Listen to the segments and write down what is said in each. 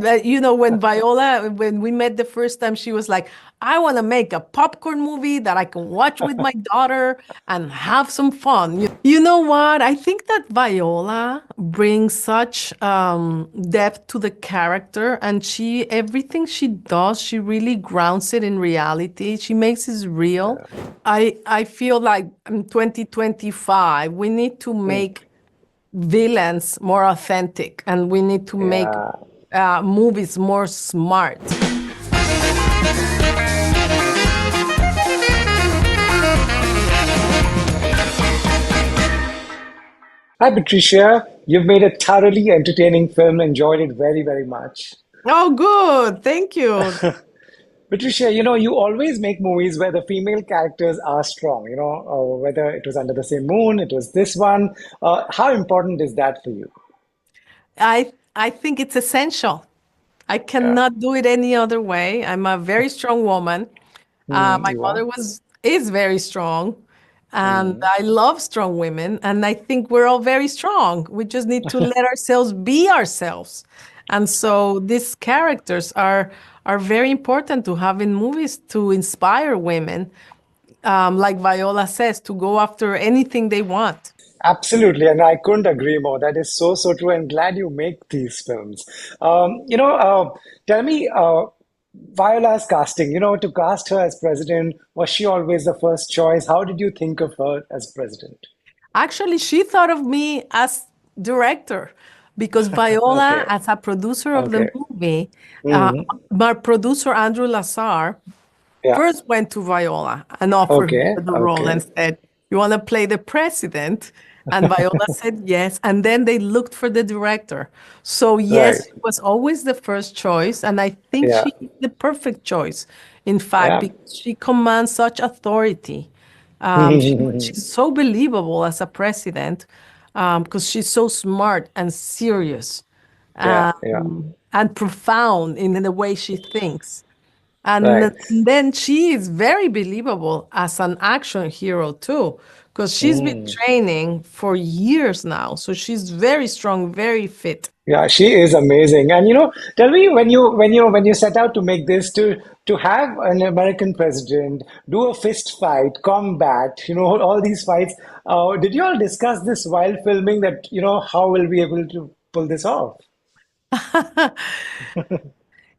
But, when we met the first time, she was like, I want to make a popcorn movie that I can watch with my daughter and have some fun. You know what? I think that Viola brings such depth to the character, and everything she does, she really grounds it in reality. She makes it real. I feel like in 2025, we need to make villains more authentic, and we need to make Yeah. movies more smart. Hi, Patricia. You've made a thoroughly entertaining film. Enjoyed it very, very much. Oh, good. Thank you. Patricia, you always make movies where the female characters are strong, whether it was Under the Same Moon, it was this one. How important is that for you? I think it's essential. I Yeah. cannot do it any other way. I'm a very strong woman. My You are? mother is very strong, and Mm. I love strong women. And I think we're all very strong. We just need to let ourselves be ourselves. And so these characters are very important to have in movies to inspire women, like Viola says, to go after anything they want. Absolutely, and I couldn't agree more. That is so, so true. I'm glad you make these films. Tell me, Viola's casting, to cast her as president, was she always the first choice? How did you think of her as president? Actually, she thought of me as director because Viola, Okay, as a producer of the okay. movie, uh, Hmm. my producer Andrew Lazar Yeah, first went to Viola and offered okay, her the role okay. and said, "You want to play the president?" And Viola said yes. And then they looked for the director. So Right. yes, she was always the first choice, and I think Yeah, she is the perfect choice. In fact, yeah. because she commands such authority. She's so believable as a president because she's so smart and serious Yeah, yeah. and profound in the way she thinks. And Right. then she is very believable as an action hero too, because she's been Mm. training for years now. So she's very strong, very fit. Yeah, she is amazing. And tell me when you set out to make this to have an American president do a fist fight, combat, all these fights. Did you all discuss this while filming that, how will we able to pull this off?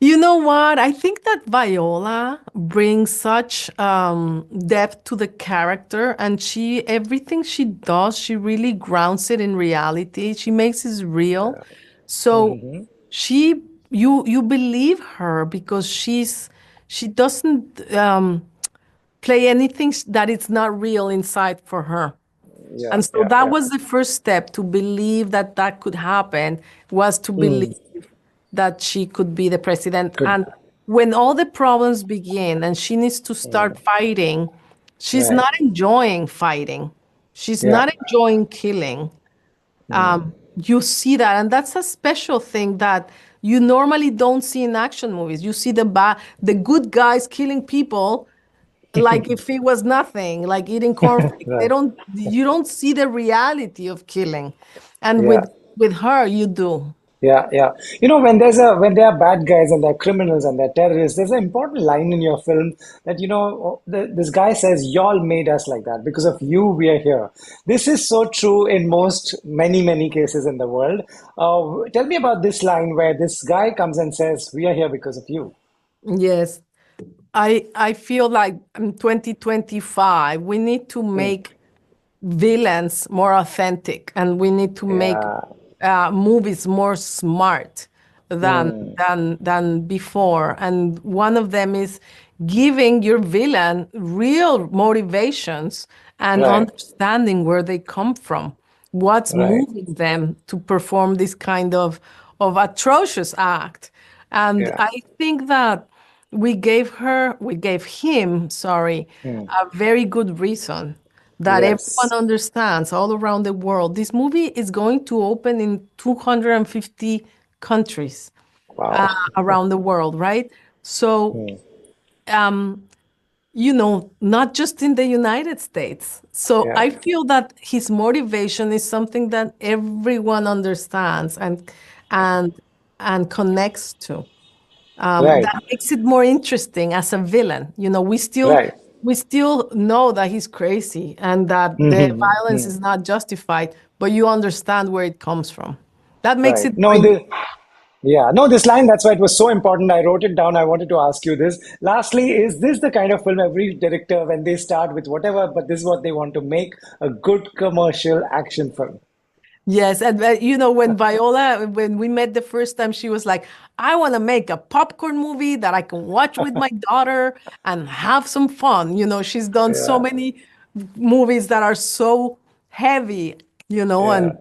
You know what? I think that Viola brings such depth to the character, and everything she does, she really grounds it in reality. She makes it real. So Hmm. she, you believe her because she doesn't play anything that is not real inside for her. Yeah, And so yeah, that yeah. was the first step to believe that that could happen, was to believe Mm. that she could be the president. Good. And when all the problems begin and she needs to start Mm. fighting, she's Right. not enjoying fighting. She's Yeah. not enjoying killing. You see that, and that's a special thing that you normally don't see in action movies. You see the good guys killing people like if it was nothing, like eating cornflakes. Right. You don't see the reality of killing. And Yeah. with her, you do. Yeah, yeah. When there are bad guys and there are criminals and there are terrorists, there's an important line in your film that this guy says, "Y'all made us like that. Because of you, we are here." This is so true in many, many cases in the world. Tell me about this line where this guy comes and says, "We are here because of you." Yes. I feel like in 2025, we need to Hmm. make villains more authentic, and we need to make Yeah. movies more smart Hmm. than before. And one of them is giving your villain real motivations and Right. understanding where they come from, what's Right. moving them to perform this kind of atrocious act. And Yeah. I think that we gave him, sorry, Hmm. a very good reason that everyone Yes. understands all around the world. This movie is going to open in 250 countries Wow. around the world, right? So, Hmm. not just in the United States. So Yeah. I feel that his motivation is something that everyone understands and and connects to. Right, That makes it more interesting as a villain. right. We still know that he's crazy and that the violence is not justified, but you understand where it comes from. That makes Right. it No, more. yeah, no, this line, that's why it was so important. I wrote it down. I wanted to ask you this. Lastly, is this the kind of film every director, when they start with whatever, but this is what they want to make a good commercial action film? Yes, and when we met the first time, she was like, "I want to make a popcorn movie that I can watch with my daughter and have some fun." She's done so Yeah, many movies that are so heavy, you know, yeah,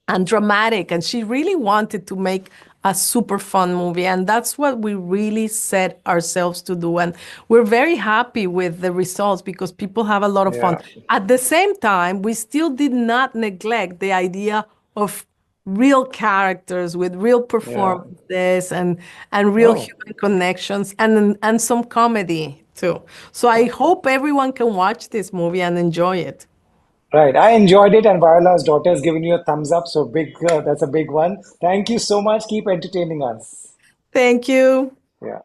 and dramatic, and she really wanted to make a super fun movie, and that's what we really set ourselves to do, and we're very happy with the results because people have a lot of fun. yeah, At the same time, we still did not neglect the idea of real characters with real yeah. performances and real Oh, human connections and some comedy too. So I hope everyone can watch this movie and enjoy it. right. I enjoyed it, and Viola's daughter has given you a thumbs up, so big, that's a big one. Thank you so much. Keep entertaining us. Thank you. Yeah.